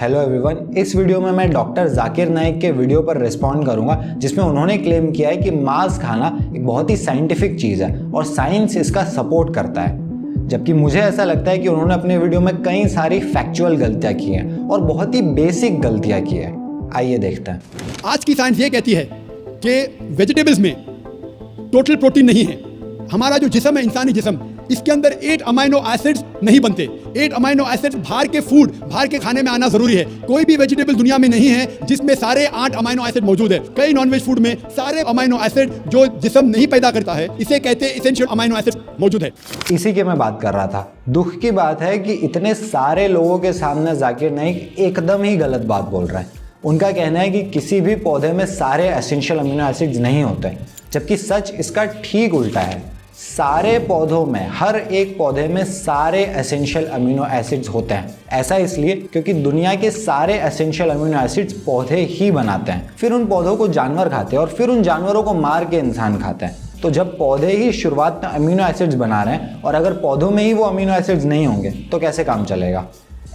Hello everyone, इस video में मैं डॉक्टर जाकिर नाइक के वीडियो पर रिस्पॉन्ड करूंगा जिसमें उन्होंने क्लेम किया है कि मांस खाना एक बहुत ही साइंटिफिक चीज़ है और साइंस इसका सपोर्ट करता है। जबकि मुझे ऐसा लगता है कि उन्होंने अपने वीडियो में कई सारी फैक्चुअल गलतियां की हैं और बहुत ही बेसिक गलतियां की है। आइए देखते हैं। आज की साइंस ये कहती है कि वेजिटेबल्स में टोटल प्रोटीन नहीं है। हमारा जो जिस्म है, इंसानी जिस्म, इसके अंदर 8 अमाइनो एसिड्स नहीं बनते। 8 अमाइनो एसिड्स बाहर के फूड, बाहर के खाने में आना जरूरी है। कोई भी वेजिटेबल दुनिया में नहीं है जिसमें सारे 8 अमाइनो एसिड मौजूद है। कई नॉनवेज फूड में सारे अमाइनो एसिड जो जिस्म नहीं पैदा करता है, इसे कहते हैं एसेंशियल अमाइनो एसिड मौजूद है। इसी की मैं बात कर रहा था। दुख की बात है कि इतने सारे लोगों के सामने जाकिर नाइक एकदम ही गलत बात बोल रहे हैं। उनका कहना है कि किसी भी पौधे में सारे एसेंशियल अमीनो एसिड्स नहीं होते, जबकि सच इसका ठीक उल्टा है। सारे पौधों में, हर एक पौधे में सारे एसेंशियल अमीनो एसिड्स होते हैं। ऐसा इसलिए क्योंकि दुनिया के सारे एसेंशियल अमीनो एसिड्स पौधे ही बनाते हैं। फिर उन पौधों को जानवर खाते हैं और फिर उन जानवरों को मार के इंसान खाते हैं। तो जब पौधे ही शुरुआत में अमीनो एसिड्स बना रहे हैं और अगर पौधों में ही वो अमीनो एसिड्स नहीं होंगे तो कैसे काम चलेगा?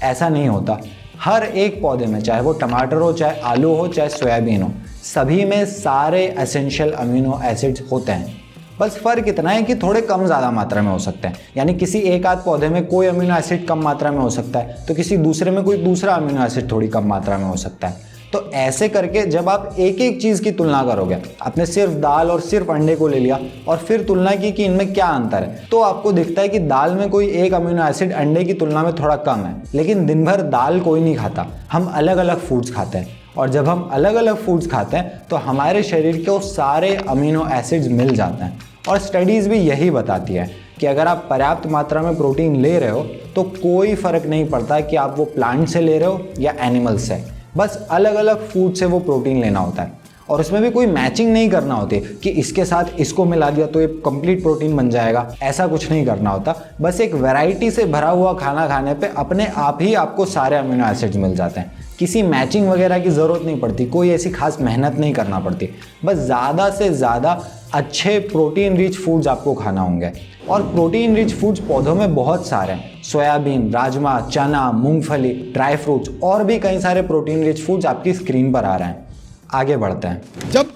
ऐसा नहीं होता। हर एक पौधे में, चाहे वो टमाटर हो, चाहे आलू हो, चाहे सोयाबीन हो, सभी में सारे एसेंशियल अमीनो एसिड्स होते हैं। बस फ़र्क इतना है कि थोड़े कम ज़्यादा मात्रा में हो सकते हैं। यानी किसी एक आध पौधे में कोई अमीनो एसिड कम मात्रा में हो सकता है तो किसी दूसरे में कोई दूसरा अमीनो एसिड थोड़ी कम मात्रा में हो सकता है। तो ऐसे करके जब आप एक एक चीज़ की तुलना करोगे, आपने सिर्फ दाल और सिर्फ अंडे को ले लिया और फिर तुलना की कि इनमें क्या अंतर है, तो आपको दिखता है कि दाल में कोई एक अमीनो एसिड अंडे की तुलना में थोड़ा कम है। लेकिन दिन भर दाल कोई नहीं खाता, हम अलग अलग फूड्स खाते हैं और जब हम अलग अलग फूड्स खाते हैं तो हमारे शरीर को सारे अमीनो एसिड्स मिल जाते हैं। और स्टडीज़ भी यही बताती है कि अगर आप पर्याप्त मात्रा में प्रोटीन ले रहे हो तो कोई फ़र्क नहीं पड़ता कि आप वो प्लांट से ले रहे हो या एनिमल से। बस अलग अलग फूड से वो प्रोटीन लेना होता है और उसमें भी कोई मैचिंग नहीं करना होती कि इसके साथ इसको मिला दिया तो ये कंप्लीट प्रोटीन बन जाएगा। ऐसा कुछ नहीं करना होता। बस एक वैरायटी से भरा हुआ खाना खाने पे अपने आप ही आपको सारे अमीनो एसिड्स मिल जाते हैं। किसी मैचिंग वगैरह की ज़रूरत नहीं पड़ती, कोई ऐसी खास मेहनत नहीं करना पड़ती। बस ज़्यादा से ज़्यादा अच्छे प्रोटीन रिच फूड्स आपको खाना होंगे। और प्रोटीन रिच फूड्स पौधों में बहुत सारे हैं। सोयाबीन, राजमा, चना, मूंगफली, ड्राई फ्रूट्स और भी कई सारे प्रोटीन रिच फूड्स आपकी स्क्रीन पर आ रहे हैं। आगे बढ़ते हैं। जब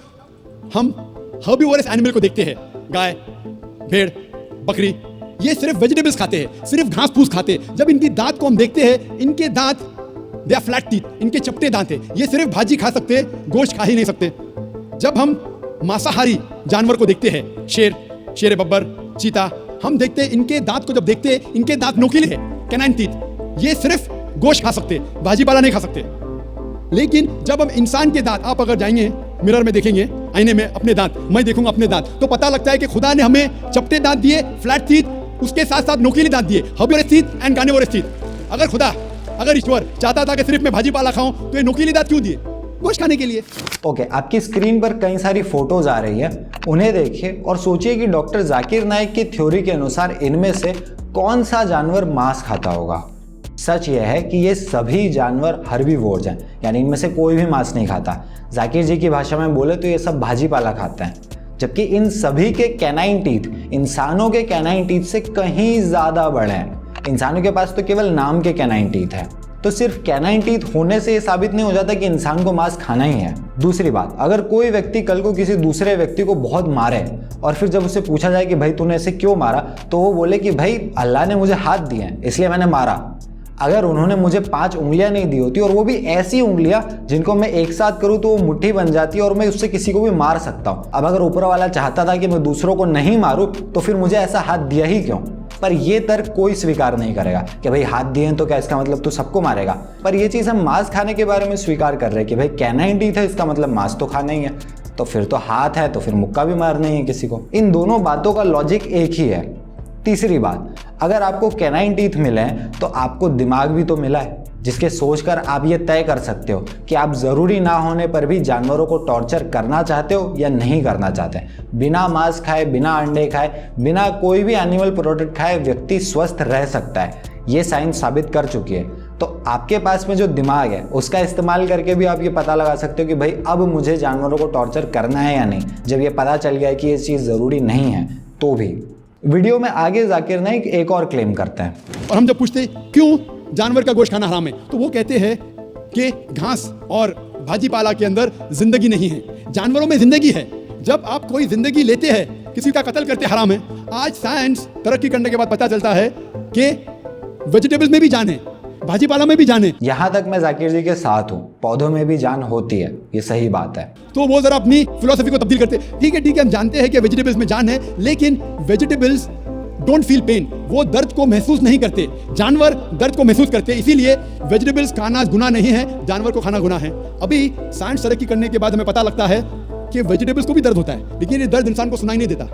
हम हर्बीवोरस एनिमल को देखते हैं, गाय, भेड़, बकरी, ये सिर्फ वेजिटेबल्स खाते हैं, सिर्फ घास फूस खाते हैं। जब इनकी दांत को हम देखते हैं, इनके दांत दे आर फ्लैट टीथ, इनके चपटे दांत हैं। ये सिर्फ भाजी खा सकते हैं, गोश्त खा ही नहीं सकते। जब हम मांसाहारी जानवर को देखते हैं, शेर बब्बर, चीता, हम देखते हैं इनके दांत को जब देखते हैं, इनके दांत नोकीले हैं, कैनाइन टीथ। ये सिर्फ गोश्त खा सकते हैं, भाजी पाला नहीं खा सकते। लेकिन जब हम इंसान के दांत, आप अगर जाएंगे मिरर में देखेंगे, आईने में अपने दांत, मैं देखूंगा अपने दांत, तो पता लगता है कि खुदा ने हमें चपटे दांत दिए, फ्लैट टीथ, उसके साथ साथ नोकीले दांत दिए, herbivorous teeth and carnivorous teeth. अगर ईश्वर चाहता था कि सिर्फ मैं भाजी पाला खाऊं तो ये नोकीले दांत क्यों दिए? गोश्त खाने के लिए। ओके, आपकी स्क्रीन पर कई सारी फोटोज आ रही है, उन्हें देखिए और सोचिए कि डॉक्टर जाकिर नाइक की थ्योरी के अनुसार इनमें से कौन सा जानवर मांस खाता होगा। सच यह है कि ये सभी जानवर हर्बीवोर्स हैं, यानी इनमें से कोई भी मांस नहीं खाता। जाकिर जी की भाषा में बोले तो ये सब भाजी पाला खाते हैं। जबकि इन सभी के कैनाइन टीथ इंसानों के कैनाइन टीथ से कहीं ज़्यादा बड़े हैं। इंसानों के पास तो केवल नाम के कैनाइन टीथ है। तो सिर्फ कैनाइन टीथ होने से ये साबित नहीं हो जाता कि इंसान को मांस खाना ही है। दूसरी बात, अगर कोई व्यक्ति कल को किसी दूसरे व्यक्ति को बहुत मारे और फिर जब उससे पूछा जाए कि भाई तूने इसे क्यों मारा, तो वो बोले कि भाई अल्लाह ने मुझे हाथ दिए हैं इसलिए मैंने मारा। अगर उन्होंने मुझे 5 उंगलियां नहीं दी होती और वो भी ऐसी उंगलियां जिनको मैं एक साथ करूं तो वो मुट्ठी बन जाती है और मैं उससे किसी को भी मार सकता हूं। अब अगर ऊपर वाला चाहता था कि मैं दूसरों को नहीं मारूं तो फिर मुझे ऐसा हाथ दिया ही क्यों? पर ये तर्क कोई स्वीकार नहीं करेगा कि भाई हाथ दिए हैं तो क्या इसका मतलब तू सबको मारेगा। पर ये चीज़ हम मांस खाने के बारे में स्वीकार कर रहे हैं कि भाई कैनाइन टीथ है, इसका मतलब मांस तो खाना ही है, तो फिर तो हाथ है तो फिर मुक्का भी मारना ही है किसी को। इन दोनों बातों का लॉजिक एक ही है। तीसरी बात, अगर आपको कैनाइन टीथ मिले हैं तो आपको दिमाग भी तो मिला है, जिसके सोचकर आप ये तय कर सकते हो कि आप ज़रूरी ना होने पर भी जानवरों को टॉर्चर करना चाहते हो या नहीं करना चाहते। बिना मांस खाए, बिना अंडे खाए, बिना कोई भी एनिमल प्रोडक्ट खाए व्यक्ति स्वस्थ रह सकता है। ये साइंस साबित कर चुकी है। तो आपके पास में जो दिमाग है उसका इस्तेमाल करके भी आप ये पता लगा सकते हो कि भाई अब मुझे जानवरों को टॉर्चर करना है या नहीं। जब ये पता चल गया कि ये चीज़ ज़रूरी नहीं है तो भी। वीडियो में आगे जाकिर नाइक एक और क्लेम करते हैं। और हम जब पूछते क्यों जानवर का गोश्त खाना हराम है, तो वो कहते हैं कि घास और भाजीपाला के अंदर जिंदगी नहीं है, जानवरों में जिंदगी है। जब आप कोई जिंदगी लेते हैं, किसी का कत्ल करते हराम है। आज साइंस तरक्की करने के बाद पता चलता है कि वेजिटेबल्स में भी जान है, भाजीपाला में भी जान है। यहाँ तक मैं जाकिर जी के साथ हूँ, पौधों में भी जान होती है, ये सही बात है। तो वो जरा अपनी फिलोसफी को तब्दील करते। ठीक है, हम जानते हैं कि वेजिटेबल्स में जान है, लेकिन वेजिटेबल्स डोंट फील पेन, वो दर्द को महसूस नहीं करते। जानवर दर्द को महसूस करते, इसीलिए वेजिटेबल्स खाना गुनाह नहीं है, जानवर को खाना गुनाह है। अभी साइंस तरक्की करने के बाद हमें पता लगता है कि वेजिटेबल्स को भी दर्द होता है, लेकिन ये दर्द इंसान को सुनाई नहीं देता।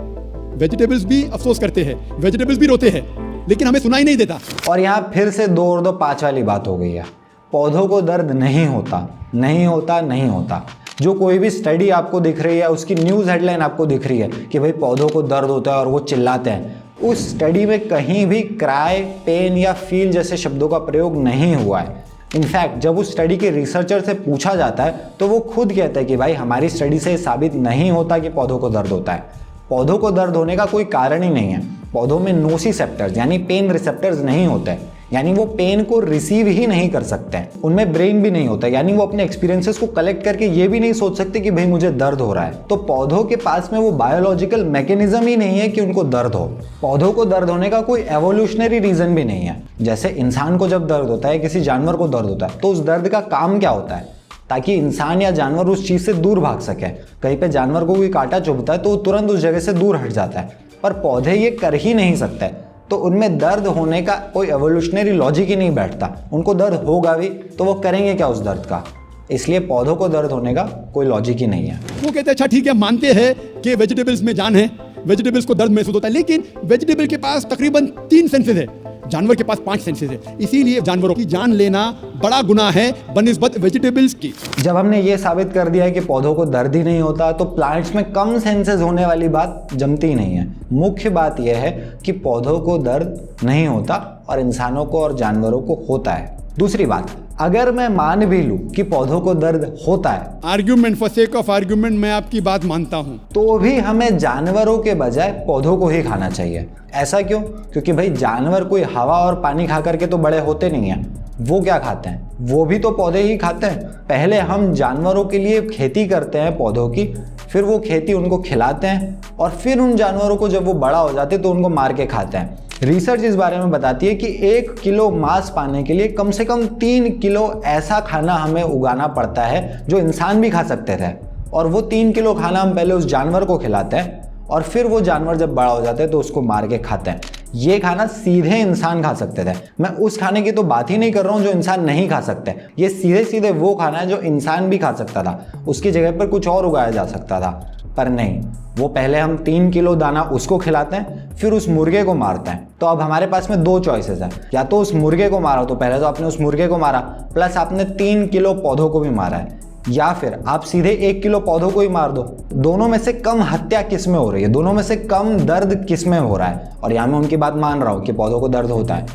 वेजिटेबल्स भी अफसोस करते हैं, वेजिटेबल्स भी रोते हैं, लेकिन हमें सुनाई नहीं देता। और यहाँ फिर से 2 और 2 5 वाली बात हो गई है। पौधों को दर्द नहीं होता, नहीं होता, नहीं होता। जो कोई भी स्टडी आपको दिख रही है, उसकी न्यूज़ हेडलाइन आपको दिख रही है कि भाई पौधों को दर्द होता है और वो चिल्लाते हैं, उस स्टडी में कहीं भी क्राई, पेन या फील जैसे शब्दों का प्रयोग नहीं हुआ है। इनफैक्ट जब उस स्टडी के रिसर्चर से पूछा जाता है तो वो खुद कहते हैं कि भाई हमारी स्टडी से साबित नहीं होता कि पौधों को दर्द होता है। पौधों को दर्द होने का कोई कारण ही नहीं है। पौधों में नोसिसेप्टर्स यानी पेन रिसेप्टर्स नहीं होते, यानी वो पेन को रिसीव ही नहीं कर सकते हैं। उनमें ब्रेन भी नहीं होता, यानी वो अपने एक्सपीरियंसेस को कलेक्ट करके ये भी नहीं सोच सकते कि भाई मुझे दर्द हो रहा है। तो पौधों के पास में वो बायोलॉजिकल मैकेनिज्म ही नहीं है कि उनको दर्द हो। पौधों को दर्द होने का कोई एवोल्यूशनरी रीजन भी नहीं है। जैसे इंसान को जब दर्द होता है, किसी जानवर को दर्द होता है, तो उस दर्द का काम क्या होता है? ताकि इंसान या जानवर उस चीज से दूर भाग सके। कहीं पे जानवर को कोई कांटा चुभता है तो वो तुरंत उस जगह से दूर हट जाता है, पर पौधे ये कर ही नहीं सकते। तो उनमें दर्द होने का कोई एवोल्यूशनरी लॉजिक ही नहीं बैठता। उनको दर्द होगा भी तो वो करेंगे क्या उस दर्द का? इसलिए पौधों को दर्द होने का कोई लॉजिक ही नहीं है। वो कहते हैं अच्छा ठीक है, मानते हैं कि वेजिटेबल्स में जान है, वेजिटेबल्स को दर्द महसूस होता है, लेकिन वेजिटेबल के पास तकरीबन 3 सेंसेस है, जानवर के पास 5 सेंसेस है। इसीलिए जानवरों की जान लेना बड़ा गुनाह है बनिस्बत वेजिटेबल्स की। जब हमने ये साबित कर दिया है कि पौधों को दर्द ही नहीं होता, तो प्लांट्स में कम सेंसेस होने वाली बात जमती ही नहीं है। मुख्य बात यह है कि पौधों को दर्द नहीं होता और इंसानों को और जानवरों को होता है। दूसरी बात, अगर मैं मान भी लूं कि पौधों को दर्द होता है, argument for sake of argument, मैं आपकी बात मानता हूं, तो भी हमें जानवरों के बजाय पौधों को ही खाना चाहिए। ऐसा क्यों? क्योंकि भाई जानवर कोई हवा और पानी खा करके तो बड़े होते नहीं हैं। वो क्या खाते हैं? वो भी तो पौधे ही खाते हैं। पहले हम जानवरों के लिए खेती करते हैं पौधों की, फिर वो खेती उनको खिलाते हैं और फिर उन जानवरों को जब वो बड़ा हो जाते हैं तो उनको मार के खाते हैं। रिसर्च इस बारे में बताती है कि 1 किलो मांस पाने के लिए कम से कम 3 किलो ऐसा खाना हमें उगाना पड़ता है जो इंसान भी खा सकते थे, और वो 3 किलो खाना हम पहले उस जानवर को खिलाते हैं और फिर वो जानवर जब बड़ा हो जाते हैं तो उसको मार के खाते हैं। ये खाना सीधे इंसान खा सकते थे। मैं उस खाने की तो बात ही नहीं कर रहा हूँ जो इंसान नहीं खा सकते। ये सीधे सीधे वो खाना है जो इंसान भी खा सकता था, उसकी जगह पर कुछ और उगाया जा सकता था, पर नहीं। वो पहले हम 3 किलो दाना उसको खिलाते हैं, फिर उस मुर्गे को मारते हैं। तो अब हमारे पास में 2 चॉइसेस है, या तो उस मुर्गे को मारो, तो पहले तो आपने उस मुर्गे को मारा प्लस आपने 3 किलो पौधों को भी मारा है, या फिर आप सीधे 1 किलो पौधों को ही मार दो। दोनों में से कम हत्या किस में हो रही है? दोनों में से कम दर्द किस में हो रहा है? और यहाँ मैं उनकी बात मान रहा हूँ कि पौधों को दर्द होता है,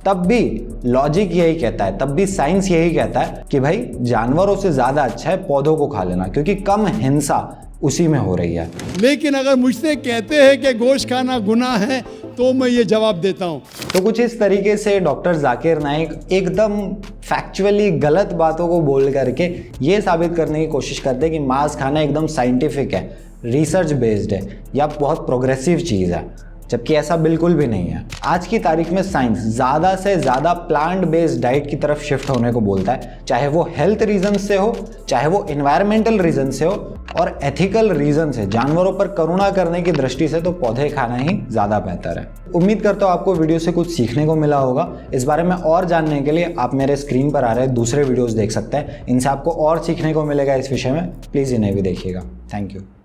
तब भी लॉजिक यही कहता है, तब भी साइंस यही कहता है कि भाई जानवरों से ज्यादा अच्छा है पौधों को खा लेना, क्योंकि कम हिंसा उसी में हो रही है। लेकिन अगर मुझसे कहते हैं कि गोश्त खाना गुनाह है तो मैं ये जवाब देता हूँ। तो कुछ इस तरीके से डॉक्टर जाकिर नाइक एकदम फैक्चुअली गलत बातों को बोल करके ये साबित करने की कोशिश करते हैं कि मांस खाना एकदम साइंटिफिक है, रिसर्च बेस्ड है या बहुत प्रोग्रेसिव चीज़ है, जबकि ऐसा बिल्कुल भी नहीं है। आज की तारीख में साइंस ज़्यादा से ज़्यादा प्लांट बेस्ड डाइट की तरफ शिफ्ट होने को बोलता है, चाहे वो हेल्थ रीजन से हो, चाहे वो इन्वायरमेंटल रीजन से हो, और एथिकल रीजन से, जानवरों पर करुणा करने की दृष्टि से तो पौधे खाना ही ज़्यादा बेहतर है। उम्मीद करता हूँ आपको वीडियो से कुछ सीखने को मिला होगा। इस बारे में और जानने के लिए आप मेरे स्क्रीन पर आ रहे दूसरे वीडियोज़ देख सकते हैं, इनसे आपको और सीखने को मिलेगा इस विषय में। प्लीज़ इन्हें भी देखिएगा। Thank you.